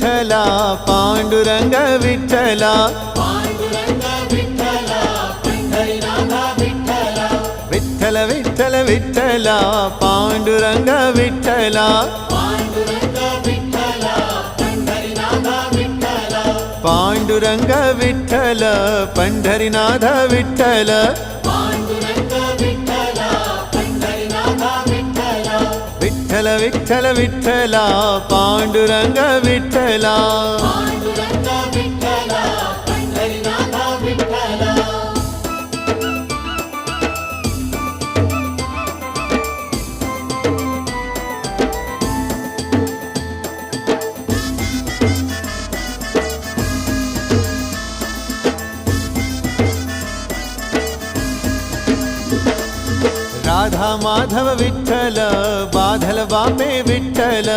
विठ्ठला पांडुरंग विठ्ठला विठ्ठल विठ्ठल विठ्ठला पांडुरंग विठ्ठला पांडुरंग विठ्ठल पंढरीनाथ विठ्ठल विठ्ठल विठ्ठल विठ्ठला पांडुरंग विठ्ठला राधा माधव विठ्ठल बाधल बापे विठ्ठल